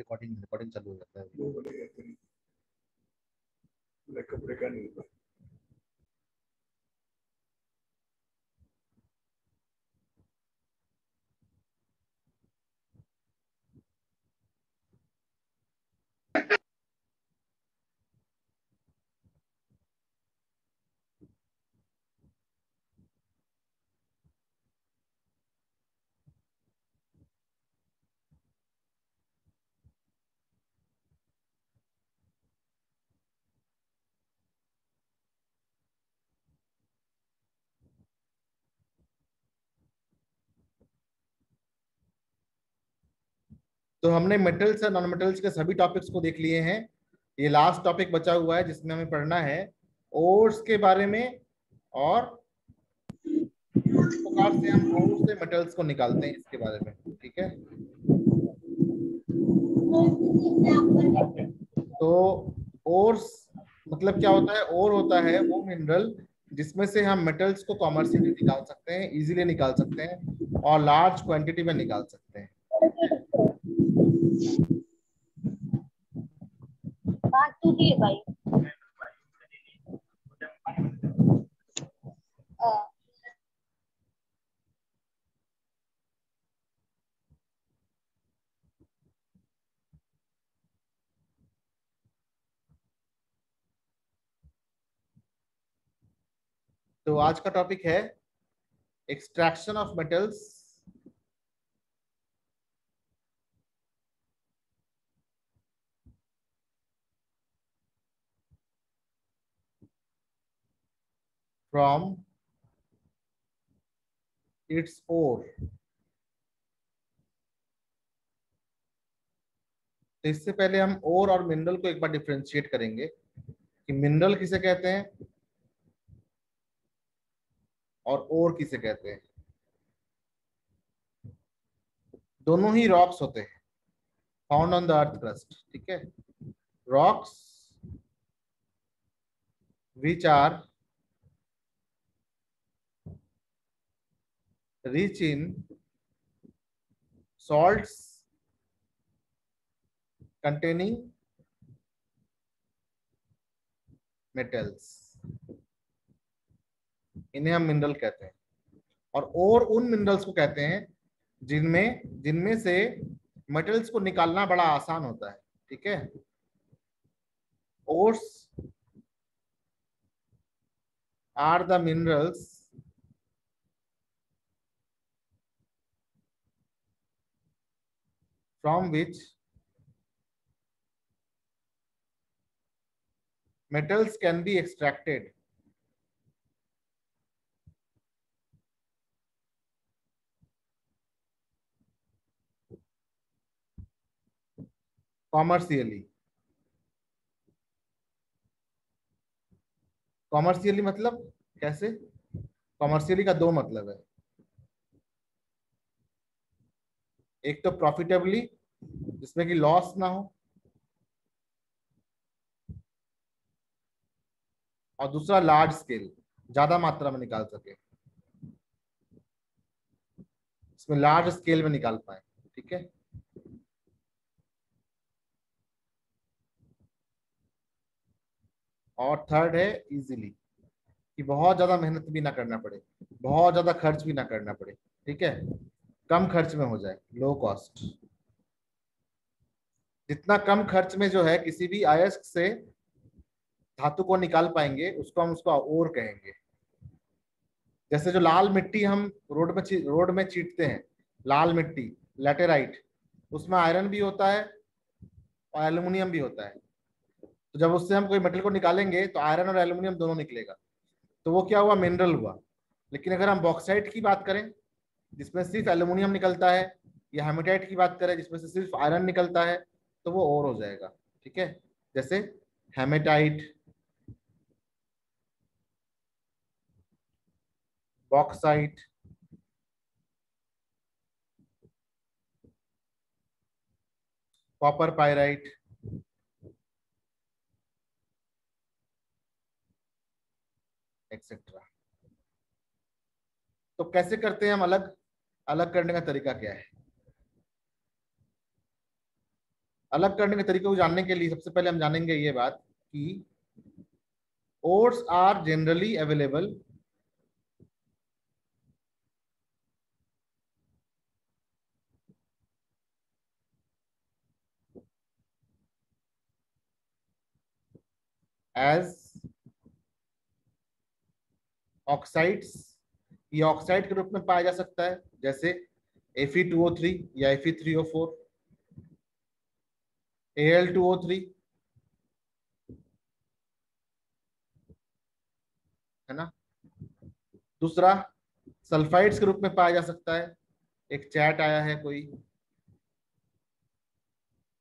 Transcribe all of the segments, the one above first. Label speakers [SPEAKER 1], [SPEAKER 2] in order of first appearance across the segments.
[SPEAKER 1] Recording recording चालू हो जाता है।
[SPEAKER 2] वो बोलेगा तेरी पूरे कपड़े का नहीं होता।
[SPEAKER 1] तो हमने मेटल्स और नॉन मेटल्स के सभी टॉपिक्स को देख लिए हैं। ये लास्ट टॉपिक बचा हुआ है जिसमें हमें पढ़ना है ओर्स के बारे में, और किस प्रकार से हम ओर से मेटल्स को निकालते हैं इसके बारे में। ठीक है, तो ओर्स मतलब क्या होता है? ओर होता है वो मिनरल जिसमें से हम मेटल्स को कॉमर्शियली निकाल सकते हैं, इजीली निकाल सकते हैं और लार्ज क्वांटिटी में निकाल सकते हैं।
[SPEAKER 3] बात तो थी भाई।
[SPEAKER 1] तो आज का टॉपिक है extraction of metals from its ore. तो इससे पहले हम ओर और मिनरल को एक बार डिफरेंशिएट करेंगे कि मिनरल किसे कहते हैं और ओर किसे कहते हैं। दोनों ही रॉक्स होते हैं found on the earth crust. ठीक है, rocks which are rich in salts containing metals, इन्हें हम मिनरल कहते हैं। और उन मिनरल्स को कहते हैं जिनमें जिनमें से मेटल्स को निकालना बड़ा आसान होता है। ठीक है, ores are the minerals from which metals can be extracted commercially। Commercially मतलब कैसे? कॉमर्शियली का दो मतलब है, एक तो प्रॉफिटेबली जिसमें कि लॉस ना हो, और दूसरा लार्ज स्केल, ज्यादा मात्रा में निकाल सके, इसमें लार्ज स्केल में निकाल पाए। ठीक है, और थर्ड है इजीली, कि बहुत ज्यादा मेहनत भी ना करना पड़े, बहुत ज्यादा खर्च भी ना करना पड़े। ठीक है, कम खर्च में हो जाए, लो कॉस्ट। जितना कम खर्च में जो है किसी भी अयस्क से धातु को निकाल पाएंगे उसको हम उसका ओर कहेंगे। जैसे जो लाल मिट्टी हम रोड में चीटते हैं, लाल मिट्टी लैटेराइट, उसमें आयरन भी होता है और एल्यूमिनियम भी होता है। तो जब उससे हम कोई मेटल को निकालेंगे तो आयरन और एल्यूमिनियम दोनों निकलेगा, तो वो क्या हुआ? मिनरल हुआ। लेकिन अगर हम बॉक्साइट की बात करें जिसमें सिर्फ एल्यूमिनियम निकलता है, या हेमेटाइट की बात करें जिसमें से सिर्फ आयरन निकलता है, तो वो और हो जाएगा। ठीक है, जैसे haematite, bauxite, copper pyrite, etcetera. तो कैसे करते हैं हम? अलग अलग करने का तरीका क्या है? अलग करने के तरीके को जानने के लिए सबसे पहले हम जानेंगे ये बात कि ores are generally available as oxides. ये ऑक्साइड के रूप में पाया जा सकता है, जैसे Fe2O3 या Fe3O4, Al2O3, है ना। दूसरा, सल्फाइड्स के रूप में पाया जा सकता है। एक चैट आया है कोई।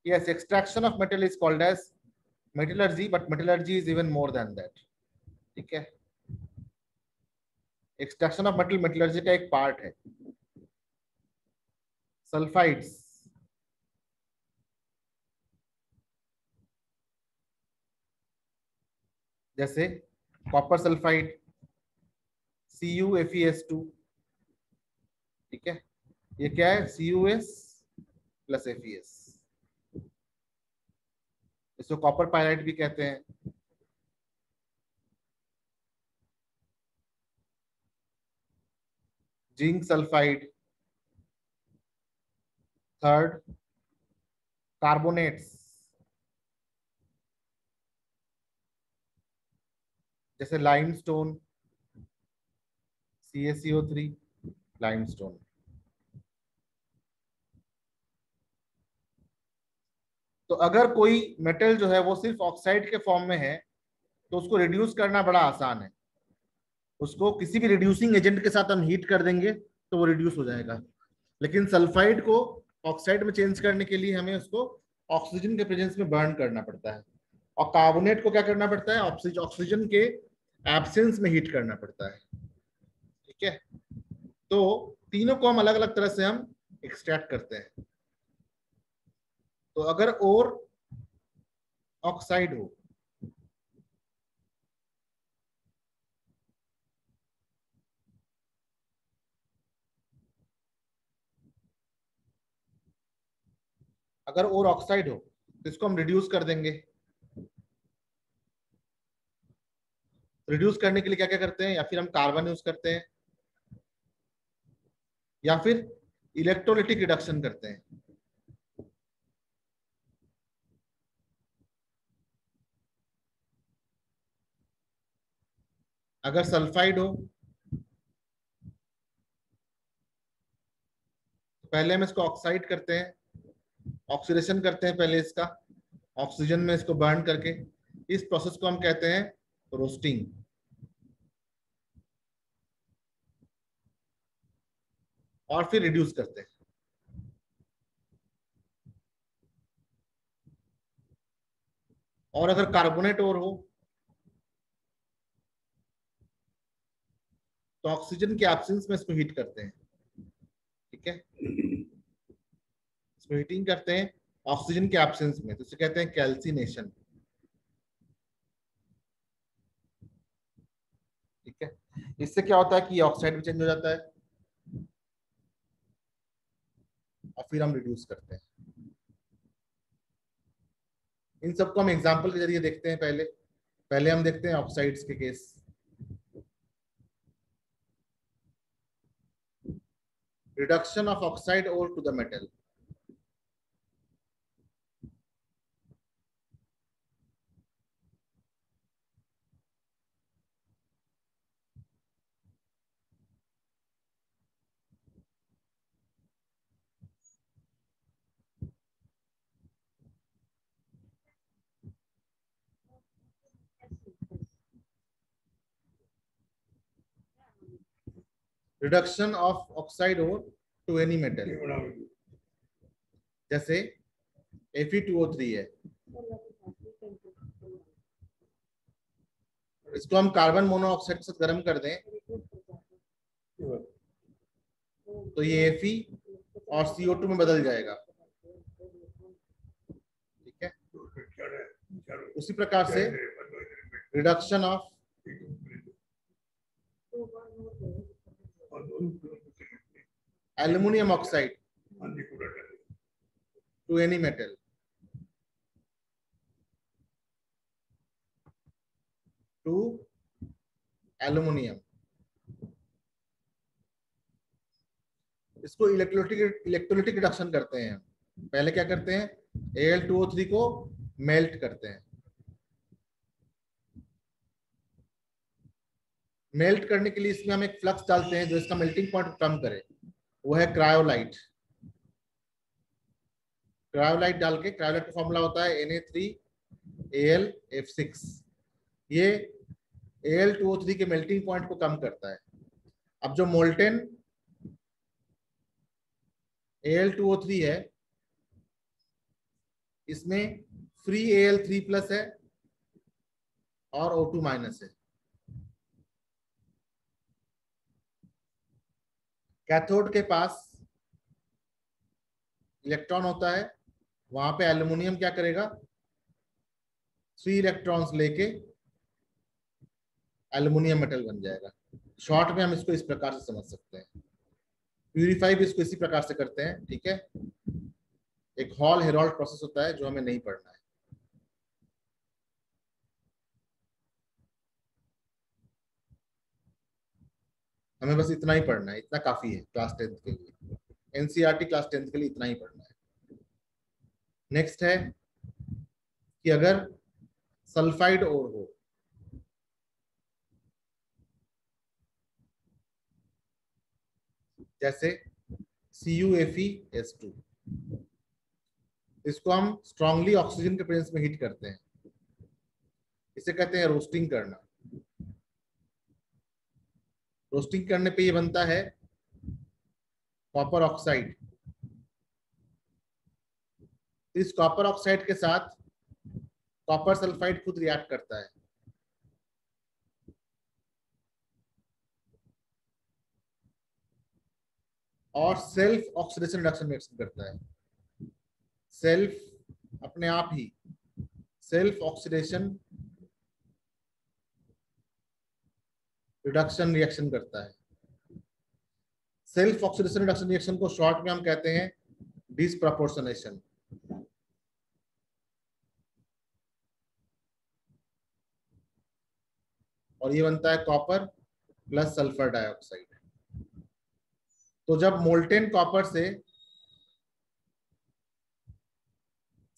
[SPEAKER 1] Yes, extraction of metal is called as metallurgy, but metallurgy is even more than that. ठीक है, एक्सट्रैक्शन ऑफ मेटल मेटलर्जी का एक पार्ट है। सल्फाइड्स, जैसे कॉपर सल्फाइड CuFeS2। ठीक है, ये क्या है? CuS plus FeS। इसको कॉपर पायराइट भी कहते हैं। Zinc sulphide. थर्ड, कार्बोनेट्स, जैसे लाइमस्टोन CaCO3, लाइमस्टोन। तो अगर कोई मेटल जो है वो सिर्फ ऑक्साइड के फॉर्म में है तो उसको रिड्यूस करना बड़ा आसान है। उसको किसी भी रिड्यूसिंग एजेंट के साथ हम हीट कर देंगे तो वो रिड्यूस हो जाएगा। लेकिन सल्फाइड को ऑक्साइड में चेंज करने के लिए हमें उसको ऑक्सीजन के प्रेजेंस में बर्न करना पड़ता है, और कार्बोनेट को क्या करना पड़ता है? ऑक्सीजन के एब्सेंस में हीट करना पड़ता है। ठीक है, तो तीनों को हम अलग अलग तरह से हम एक्सट्रैक्ट करते हैं। तो अगर और ऑक्साइड हो, अगर और ऑक्साइड हो तो इसको हम रिड्यूस कर देंगे। रिड्यूस करने के लिए क्या क्या करते हैं? या फिर हम कार्बन यूज करते हैं, या फिर इलेक्ट्रोलिटिक रिडक्शन करते हैं। अगर सल्फाइड हो तो पहले हम इसको ऑक्साइड करते हैं, ऑक्सीडेशन करते हैं पहले इसका, ऑक्सीजन में इसको बर्न करके। इस प्रोसेस को हम कहते हैं रोस्टिंग। और फिर रिड्यूस करते हैं। और अगर कार्बोनेट और हो तो ऑक्सीजन के एब्सेंस में इसको हीट करते हैं। ठीक है, इसको हीटिंग करते हैं ऑक्सीजन के एब्सेंस में, तो इसे कहते हैं कैल्सिनेशन। ठीक है, इससे क्या होता है कि ऑक्साइड भी चेंज हो जाता है, और फिर हम रिड्यूस करते हैं। इन सबको हम एग्जांपल के जरिए देखते हैं। पहले पहले हम देखते हैं ऑक्साइड्स के केस। Reduction of oxide ore to the metal. Reduction of oxide ore to any metal, जैसे Fe2O3 है, इसको हम कार्बन मोनोऑक्साइड के साथ गर्म कर दें तो ये Fe और CO2 में बदल जाएगा। ठीक है, उसी प्रकार से reduction of aluminium oxide to any metal, to aluminium. इसको इलेक्ट्रोलिटिक रिडक्शन करते हैं। पहले क्या करते हैं, Al2O3 को मेल्ट करते हैं। मेल्ट करने के लिए इसमें हम एक फ्लक्स डालते हैं जो इसका मेल्टिंग पॉइंट कम करे, वो है क्रायोलाइट। क्रायोलाइट डाल के, क्रायोलाइट का फॉर्मूला होता है Na3Al F6। ये Al2O3 के मेल्टिंग पॉइंट को कम करता है। अब जो मोल्टेन Al2O3 है, इसमें फ्री Al3+ है और O2- है। कैथोड के पास इलेक्ट्रॉन होता है, वहां पे एल्यूमिनियम क्या करेगा, 3 इलेक्ट्रॉन्स लेके एल्यूमिनियम मेटल बन जाएगा। शॉर्ट में हम इसको इस प्रकार से समझ सकते हैं। प्यूरिफाई भी इसको इसी प्रकार से करते हैं, ठीक है। एक हॉल हेरोल्ड प्रोसेस होता है जो हमें नहीं पढ़ना है। हमें बस इतना ही पढ़ना है, इतना काफी है क्लास 10th के लिए। एनसीईआरटी क्लास 10th के लिए इतना ही पढ़ना है। नेक्स्ट है कि अगर सल्फाइड ओर हो, जैसे CuFeS2, इसको हम स्ट्रांगली ऑक्सीजन के प्रेजेंस में हीट करते हैं। इसे कहते हैं रोस्टिंग करना। रोस्टिंग करने पे ये बनता है कॉपर ऑक्साइड। इस कॉपर ऑक्साइड के साथ कॉपर सल्फाइड खुद रिएक्ट करता है और सेल्फ ऑक्सीडेशन रिडक्शन रिएक्शन करता है। सेल्फ, अपने आप ही सेल्फ ऑक्सीडेशन रिडक्शन रिएक्शन करता है। सेल्फ ऑक्सीडेशन रिडक्शन रिएक्शन को शॉर्ट में हम कहते हैं डिसप्रपोर्शनेशन। और ये बनता है कॉपर प्लस सल्फर डाइऑक्साइड। तो जब मोल्टेन कॉपर से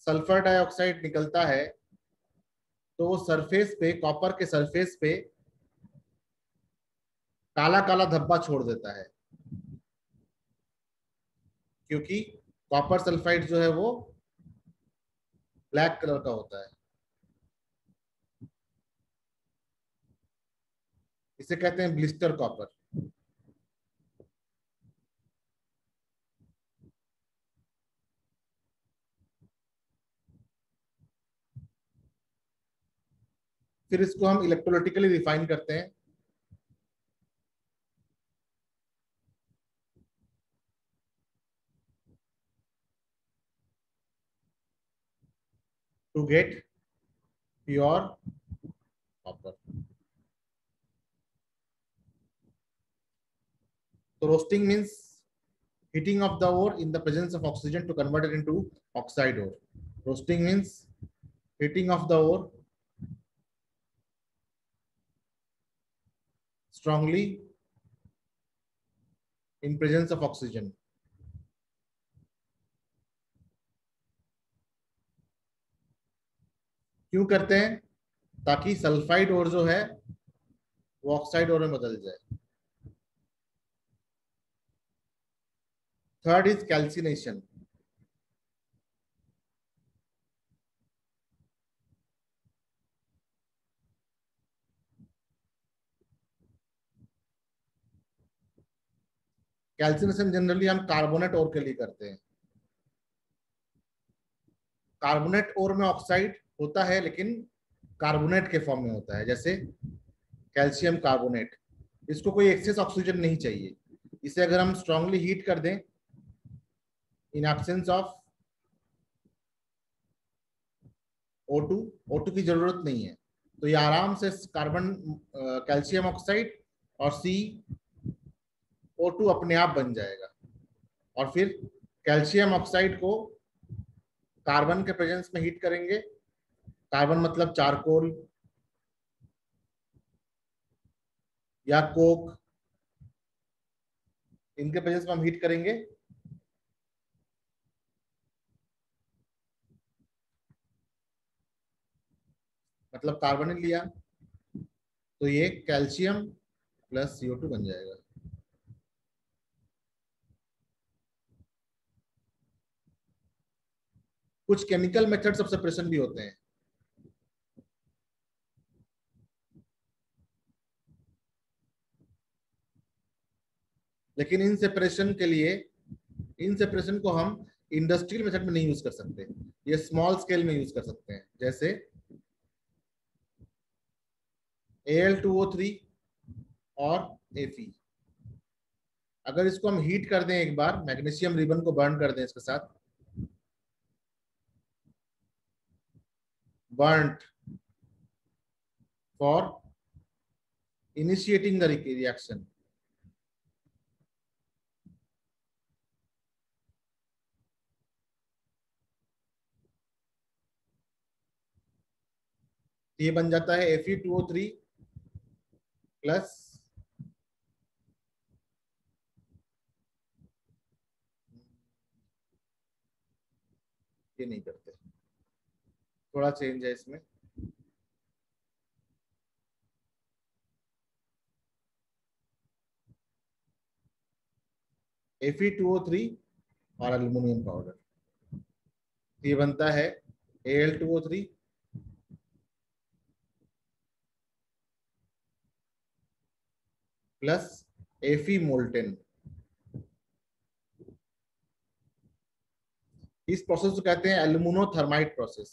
[SPEAKER 1] सल्फर डाइऑक्साइड निकलता है तो वो सरफेस पे, कॉपर के सरफेस पे काला काला धब्बा छोड़ देता है, क्योंकि कॉपर सल्फाइड जो है वो ब्लैक कलर का होता है। इसे कहते हैं ब्लिस्टर कॉपर। फिर इसको हम इलेक्ट्रोलिटिकली रिफाइन करते हैं। To get pure copper. तो roasting means heating of the ore in the presence of oxygen to convert it into oxide ore. Roasting means heating of the ore strongly in presence of oxygen. क्यों करते हैं? ताकि sulphide ओर जो है वो oxide ओर में बदल जाए। Third is calcination. Calcination generally हम कार्बोनेट ओर के लिए करते हैं। कार्बोनेट ओर में ऑक्साइड होता है लेकिन कार्बोनेट के फॉर्म में होता है, जैसे कैल्शियम कार्बोनेट। इसको कोई एक्सेस ऑक्सीजन नहीं चाहिए। इसे अगर हम स्ट्रांगली हीट कर दें in absence of O2, O2 की जरूरत नहीं है, तो ये आराम से कार्बन, कैल्शियम ऑक्साइड और CO2 अपने आप बन जाएगा। और फिर कैल्शियम ऑक्साइड को कार्बन के प्रेजेंस में हीट करेंगे। कार्बन मतलब चारकोल, या कोक, इनके प्रेजेंस में हम हीट करेंगे। मतलब कार्बोनिल लिया तो ये कैल्शियम प्लस CO2 बन जाएगा। कुछ केमिकल मेथड्स ऑफ सेपरेशन भी होते हैं। लेकिन इन सेपरेशन को हम इंडस्ट्रियल मेथड में नहीं यूज कर सकते, ये स्मॉल स्केल में यूज कर सकते हैं। जैसे Al2O3 और Fe, अगर इसको हम हीट कर दें एक बार, मैग्नीशियम रिबन को बर्न कर दें इसके साथ, burned for initiating the reaction, ये बन जाता है Fe2O3 प्लस ये नहीं करते, थोड़ा चेंज है इसमें। Fe2O3 और एल्यूमिनियम पाउडर, ये बनता है Al2O3 प्लस Fe मोल्टेन। इस प्रोसेस को कहते हैं एल्यूमिनोथर्माइट प्रोसेस।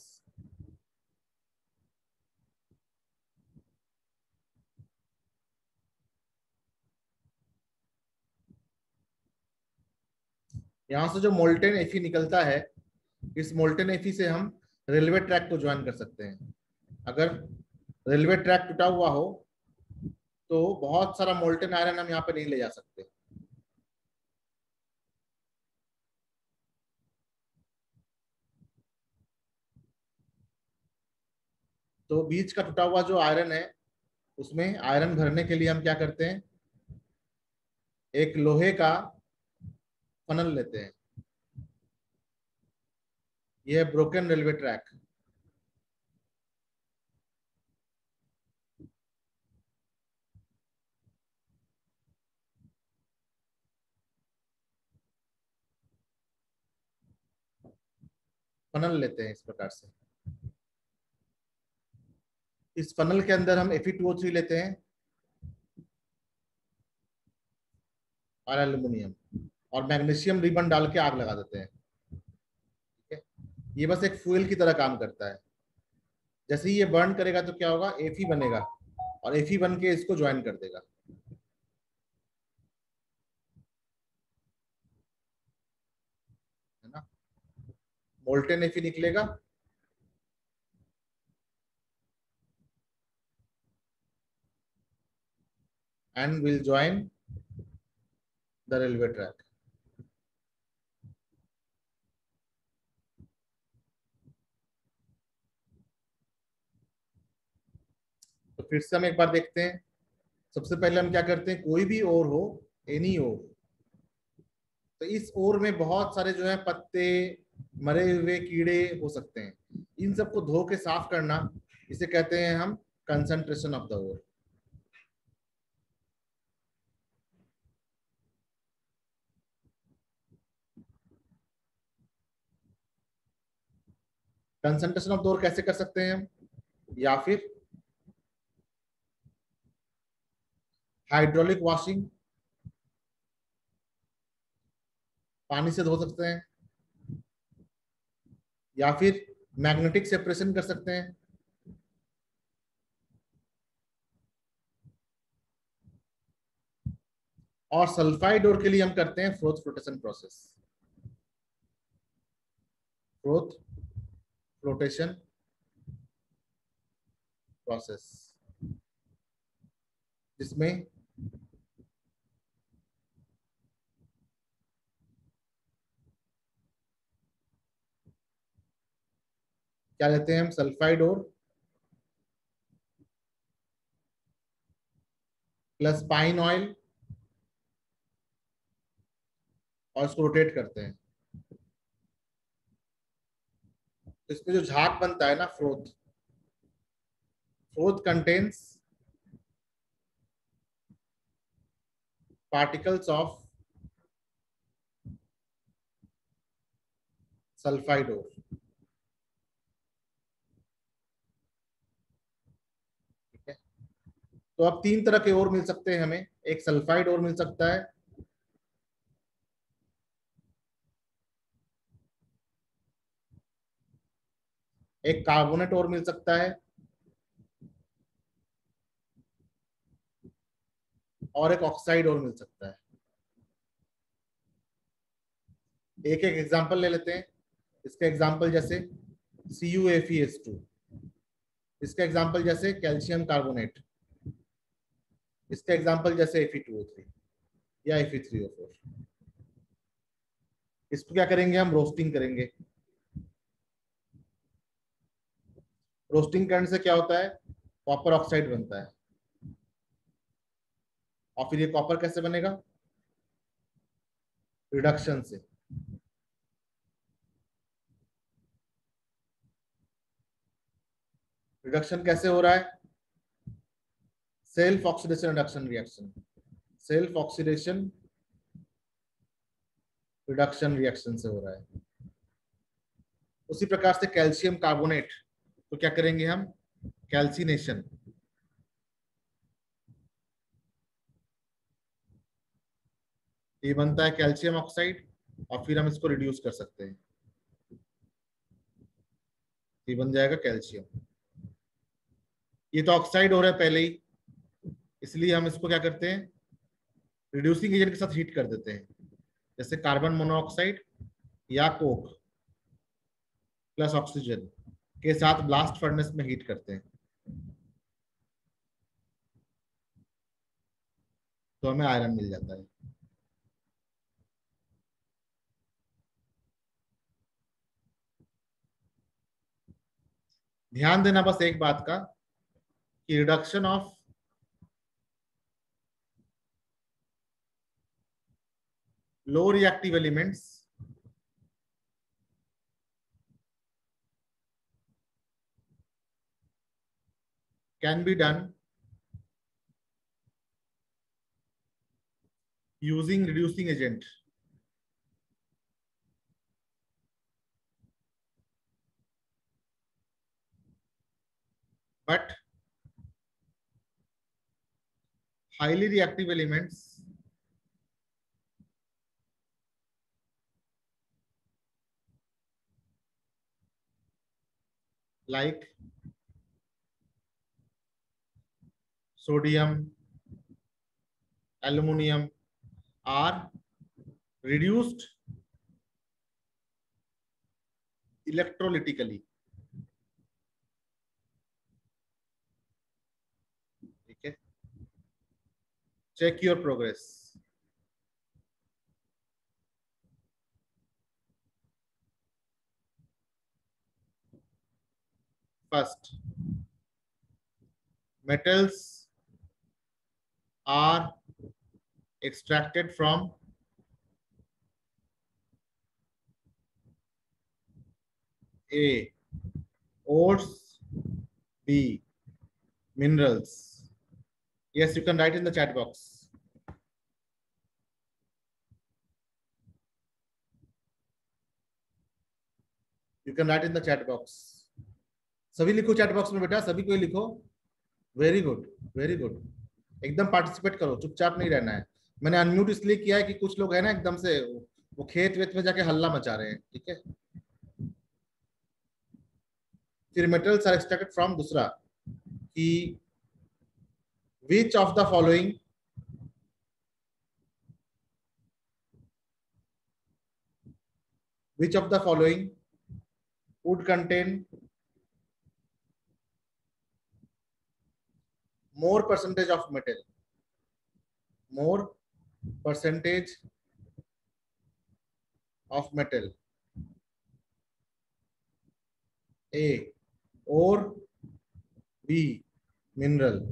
[SPEAKER 1] यहां से जो मोल्टेन Fe निकलता है, इस मोल्टेन Fe से हम रेलवे ट्रैक को ज्वाइन कर सकते हैं। अगर रेलवे ट्रैक टूटा हुआ हो तो बहुत सारा मोल्टेन आयरन हम यहाँ पे नहीं ले जा सकते। तो बीच का टूटा हुआ जो आयरन है, उसमें आयरन भरने के लिए हम क्या करते हैं, एक लोहे का फनल लेते हैं। ये है ब्रोकन रेलवे ट्रैक। फनल लेते हैं इस प्रकार से। इस फनल के अंदर हम Fe2O3 लेते हैं और एल्यूमिनियम और मैग्नीशियम रिबन डाल के आग लगा देते हैं। ठीक है, ये बस एक फ्यूल की तरह काम करता है। जैसे ही ये बर्न करेगा तो क्या होगा, Fe बनेगा और Fe बन के इसको ज्वाइन कर देगा, है ना। मोल्टेन Fe निकलेगा and will join the railway track. तो फिर से हम एक बार देखते हैं। सबसे पहले हम क्या करते हैं, कोई भी ओर हो, एनी ओर, तो इस ओर में बहुत सारे जो है पत्ते, मरे हुए कीड़े हो सकते हैं। इन सबको धो के साफ करना, इसे कहते हैं हम concentration of the ore. Concentration of the ore कैसे कर सकते हैं हम, या फिर हाइड्रोलिक वॉशिंग, पानी से धो सकते हैं, या फिर मैग्नेटिक सेपरेशन कर सकते हैं, और सल्फाइड ओर के लिए हम करते हैं froth flotation process. Froth flotation process, जिसमें क्या लेते हैं हम, सल्फाइड और प्लस पाइन ऑयल, और इसको रोटेट करते हैं। तो इसमें जो झाग बनता है ना, froth, froth contains particles of sulphide ore. ठीक है, तो अब तीन तरह के ओर मिल सकते हैं हमें। एक सल्फाइड ओर मिल सकता है, एक कार्बोनेट ओर मिल सकता है, और एक ऑक्साइड ओर मिल सकता है। एक एक एग्जांपल ले लेते हैं। इसका एग्जांपल जैसे CuFeS2, इसका एग्जांपल जैसे कैल्शियम कार्बोनेट, इसका एग्जांपल जैसे Fe2O3 या Fe3O4। इसको क्या करेंगे, हम रोस्टिंग करेंगे। रोस्टिंग करने से क्या होता है, कॉपर ऑक्साइड बनता है। और फिर ये कॉपर कैसे बनेगा, रिडक्शन से। रिडक्शन कैसे हो रहा है, self oxidation reduction reaction, self oxidation reduction reaction से हो रहा है। उसी प्रकार से कैल्शियम कार्बोनेट, तो क्या करेंगे हम, कैल्सिनेशन। ये बनता है कैल्शियम ऑक्साइड, और फिर हम इसको रिड्यूस कर सकते हैं, ये बन जाएगा कैल्शियम। ये तो ऑक्साइड हो रहा है पहले ही, इसलिए हम इसको क्या करते हैं, रिड्यूसिंग एजेंट के साथ हीट कर देते हैं, जैसे कार्बन मोनोऑक्साइड या कोक प्लस ऑक्सीजन के साथ ब्लास्ट फर्नेस में हीट करते हैं, तो हमें आयरन मिल जाता है। ध्यान देना बस एक बात का, कि reduction of low reactive elements can be done using reducing agent, but highly reactive elements like sodium, aluminum are reduced electrolytically. ठीक है, check your progress. First, metals are extracted from A, ores, B, minerals. Yes, you can write in the chat box. You can write in the chat box. सभी लिखो chat box में बेटा, सभी कोई लिखो। Very good, very good, एकदम participate करो, चुपचाप नहीं रहना है। मैंने अनम्यूट इसलिए किया है कि कुछ लोग है ना एकदम से वो खेत वेत में जाके हल्ला मचा रहे हैं। ठीक है, फिर मेटल्स आर एक्सट्रैक्टेड फ्रॉम, दूसरा कि which of the following which of the following would contain more percentage of metal, more percentage of metal, A, or B, mineral.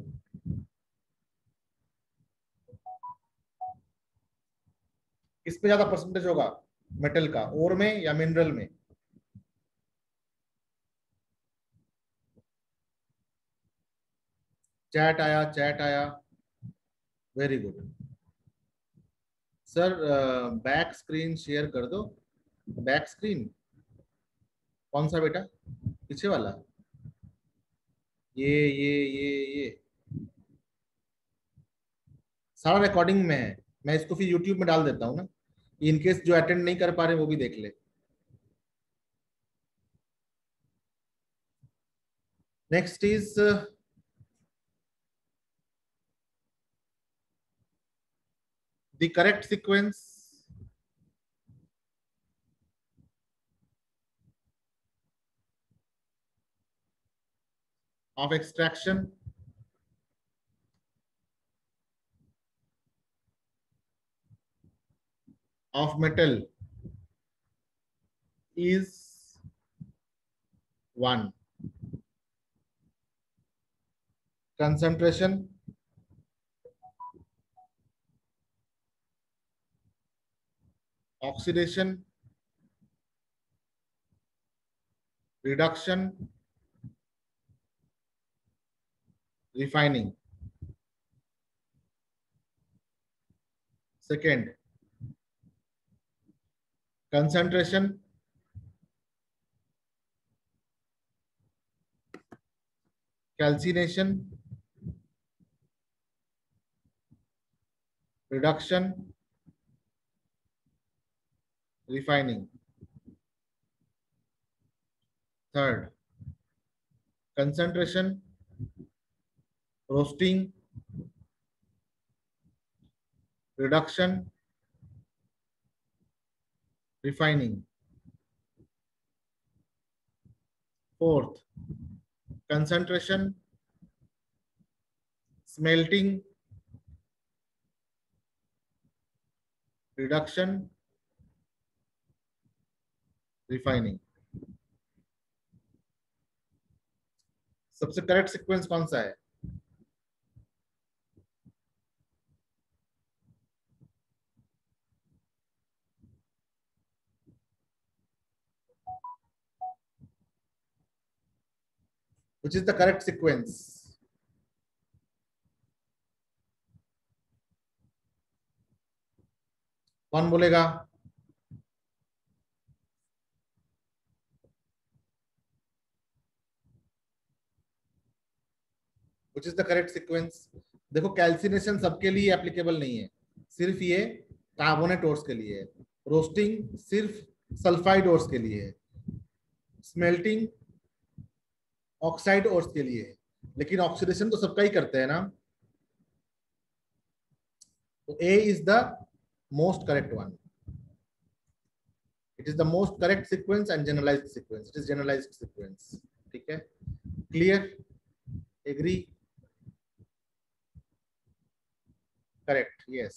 [SPEAKER 1] किस पे ज्यादा परसेंटेज होगा, मेटल का, ओर में या मिनरल में? चैट आया, चैट आया, very good. Sir back screen share कर दो। बैक स्क्रीन कौन सा बेटा, पीछे वाला? ये सारा रिकॉर्डिंग में है, मैं इसको फिर यूट्यूब में डाल देता हूँ ना, इनकेस जो अटेंड नहीं कर पा रहे वो भी देख ले। Next is the correct sequence of extraction of metal is 1. Concentration, oxidation, reduction, refining. Second, concentration, calcination, reduction, refining. Third, concentration, roasting, reduction, refining. Fourth, concentration, smelting, reduction, refining. सबसे करेक्ट सीक्वेंस कौन सा है? Which is the correct sequence? कौन बोलेगा? Which is the correct sequence? देखो calcination सबके लिए applicable नहीं है, सिर्फ ये कार्बोनेट ओर्स के लिए है। रोस्टिंग सिर्फ सल्फाइड ओर्स के लिए है। स्मेल्टिंग ऑक्साइड ओर्स के लिए है। लेकिन ऑक्सीडेशन तो सबका ही करते हैं ना। तो A is the most correct one. It is the most correct sequence and generalized sequence. It is generalized sequence. ठीक है, clear, agree? Correct, yes.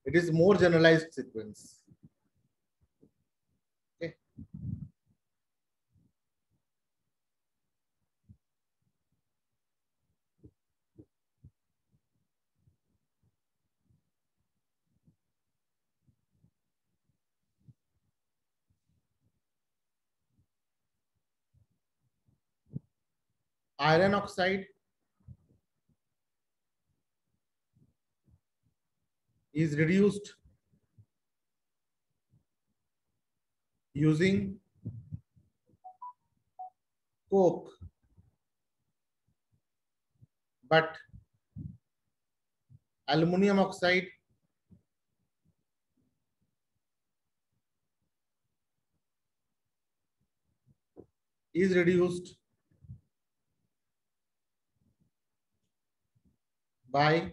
[SPEAKER 1] It is more generalized sequence. Okay. Iron oxide is reduced using coke, but aluminum oxide is reduced by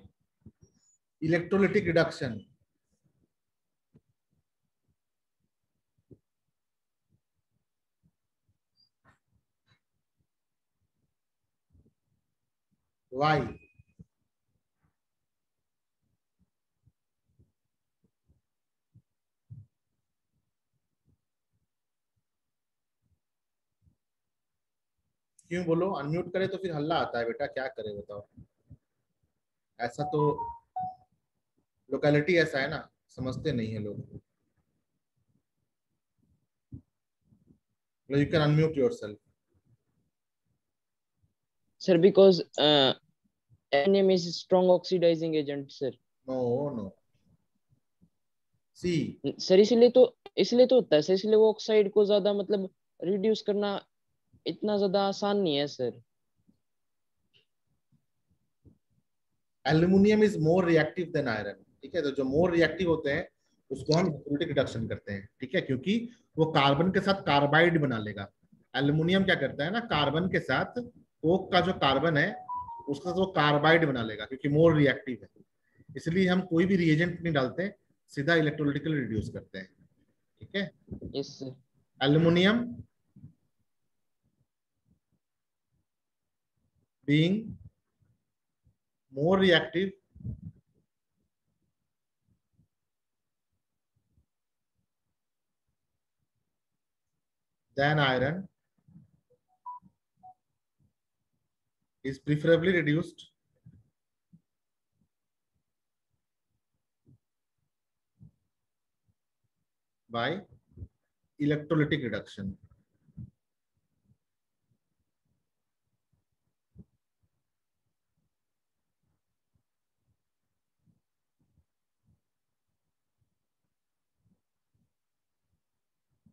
[SPEAKER 1] electrolytic reduction. Why? क्यों बोलो? Unmute करे तो फिर हल्ला आता है बेटा, क्या करे बताओ? ऐसा तो लोकेलिटी ऐसा है ना, समझते नहीं है लोग। You can unmute yourself.
[SPEAKER 2] Sir, because NM is strong oxidizing agent, sir.
[SPEAKER 1] No no, see
[SPEAKER 2] sir इसलिए तो होता है सर, इसलिए वो ऑक्साइड को ज्यादा मतलब रिड्यूस करना इतना ज्यादा आसान नहीं है sir.
[SPEAKER 1] Aluminium is more reactive than iron. ठीक है, तो जो मोर रिएक्टिव होते हैं उसको हम इलेक्ट्रोलिटिक रिडक्शन करते हैं। ठीक है, क्योंकि वो कार्बन के साथ कार्बाइड बना लेगा। एल्यूमिनियम क्या करता है ना, कार्बन के साथ कोक का जो कार्बन है उसका साथ वो कार्बाइड बना लेगा, क्योंकि मोर रिएक्टिव है। इसलिए हम कोई भी रिएजेंट नहीं डालते, सीधा इलेक्ट्रोलिटिकली रिड्यूस करते हैं। ठीक है,
[SPEAKER 2] yes sir.
[SPEAKER 1] Aluminium being more reactive than iron is preferably reduced by electrolytic reduction.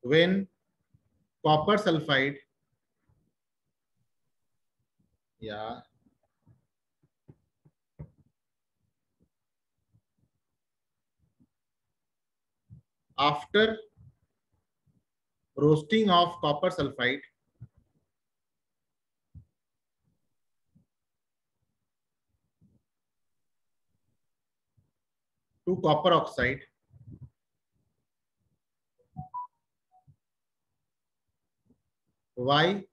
[SPEAKER 1] When copper sulfide, yeah, after roasting of copper sulfide to copper oxide, why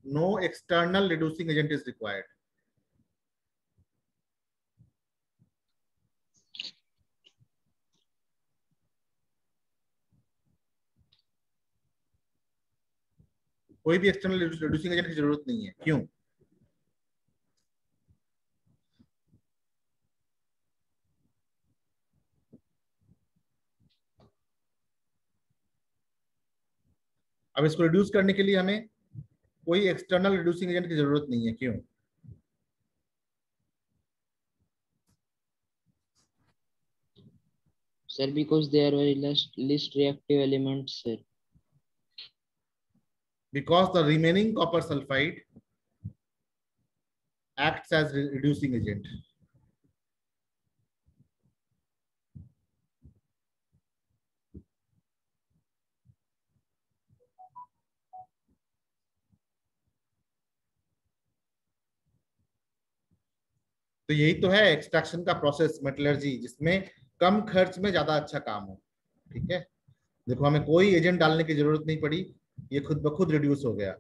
[SPEAKER 1] no external reducing agent is required? कोई भी external reducing agent की जरूरत नहीं है। क्यों? अब इसको reduce करने के लिए हमें कोई एक्सटर्नल रिड्यूसिंग एजेंट की जरूरत नहीं है। क्यों?
[SPEAKER 2] Sir, because they are very least reactive elements, sir.
[SPEAKER 1] Because the remaining copper sulfide acts as reducing agent. तो यही तो है एक्सट्रैक्शन का प्रोसेस, मेटलर्जी, जिसमें कम खर्च में ज्यादा अच्छा काम हो। ठीक है, देखो हमें कोई एजेंट डालने की जरूरत नहीं पड़ी, ये खुद ब खुद रिड्यूस हो गया।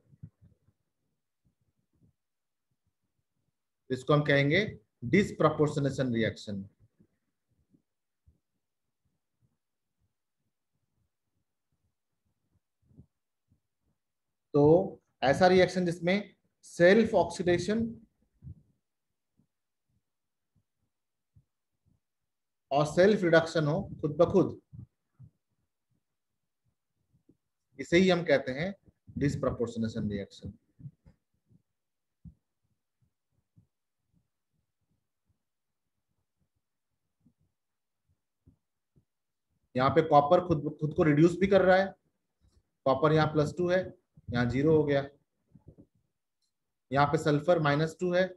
[SPEAKER 1] इसको हम कहेंगे डिसप्रपोर्शनेशन रिएक्शन। तो ऐसा रिएक्शन जिसमें सेल्फ ऑक्सीडेशन और सेल्फ रिडक्शन हो खुद ब खुद, इसे ही हम कहते हैं डिसप्रपोर्शनेशन रिएक्शन। यहाँ पे कॉपर खुद खुद को रिड्यूस भी कर रहा है। कॉपर यहाँ +2 है, यहाँ 0 हो गया। यहाँ पे सल्फर -2 है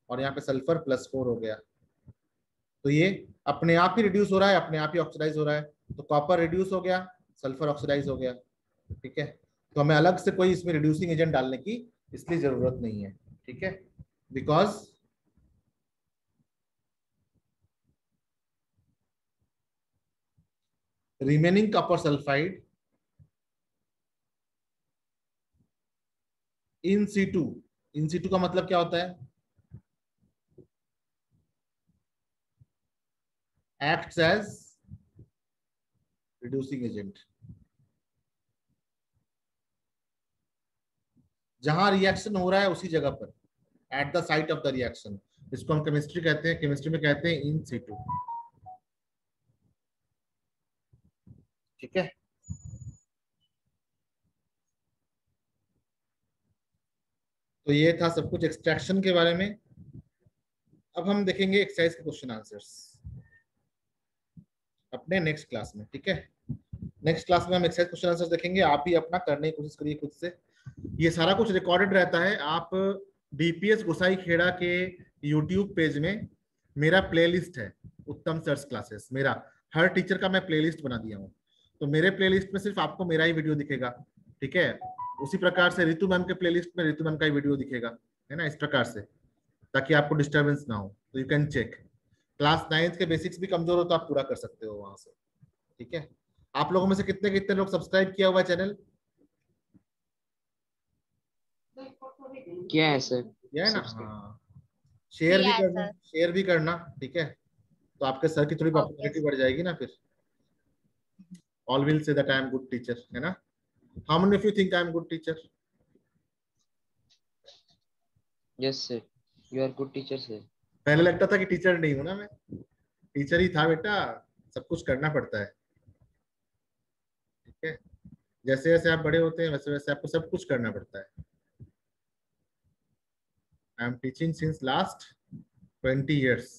[SPEAKER 1] और यहाँ पे सल्फर +4 हो गया। तो ये अपने आप ही रिड्यूस हो रहा है, अपने आप ही ऑक्सीडाइज हो रहा है। तो कॉपर रिड्यूस हो गया, सल्फर ऑक्सीडाइज हो गया। ठीक है, तो हमें अलग से कोई इसमें रिड्यूसिंग एजेंट डालने की इसलिए जरूरत नहीं है। ठीक है, because remaining copper sulphide in situ का मतलब क्या होता है? Acts as reducing agent. जहां रिएक्शन हो रहा है उसी जगह पर, at the site of the reaction. इसको हम केमिस्ट्री कहते हैं, केमिस्ट्री में कहते हैं इन सीटू। ठीक है। तो ये था सब कुछ एक्सट्रैक्शन के बारे में। अब हम देखेंगे एक्सरसाइज के क्वेश्चन आंसर्स अपने नेक्स्ट क्लास में, ठीक है। नेक्स्ट क्लास में हम एक्सरसाइज क्वेश्चन आंसर्स देखेंगे। आप ही अपना करने की कोशिश करिए खुद से। ये सारा कुछ रिकॉर्डेड रहता है। आप डीपीएस गोसाई खेड़ा के यूट्यूब पेज में मेरा प्लेलिस्ट है, उत्तम सर्स क्लासेस। मेरा हर टीचर का मैं प्लेलिस्ट बना दिया हूँ। तो मेरे प्लेलिस्ट में सिर्फ आपको मेरा ही वीडियो दिखेगा, ठीक है। उसी प्रकार से रितु मैम के प्लेलिस्ट में रितु मैम का ही वीडियो दिखेगा, है ना, इस प्रकार से, ताकि आपको डिस्टर्बेंस ना हो। तो यू कैन चेक। क्लास 9 के बेसिक्स भी कमजोर हो तो आप पूरा कर सकते हो वहां से, ठीक है। आप लोगों में से कितने कितने लोग सब्सक्राइब किया हुआ है चैनल?
[SPEAKER 2] क्या है सर?
[SPEAKER 1] किया है ना?
[SPEAKER 2] सब्सक्राइब।
[SPEAKER 1] हाँ, शेयर भी
[SPEAKER 3] किया है
[SPEAKER 1] करना,
[SPEAKER 3] सर।
[SPEAKER 1] शेयर भी करना, ठीक है। तो आपके सर की थोड़ी
[SPEAKER 3] ओके
[SPEAKER 1] पॉपुलैरिटी बढ़ जाएगी ना फिर। All will say that I am good teacher, है ना। How many of you think I am good teacher?
[SPEAKER 2] Yes sir, you are good teacher sir.
[SPEAKER 1] पहले लगता था कि टीचर नहीं हूं ना मैं। टीचर ही था बेटा, सब कुछ करना पड़ता है, ठीक है। जैसे जैसे आप बड़े होते हैं वैसे वैसे आपको सब कुछ करना पड़ता है। I am teaching since last 20 years,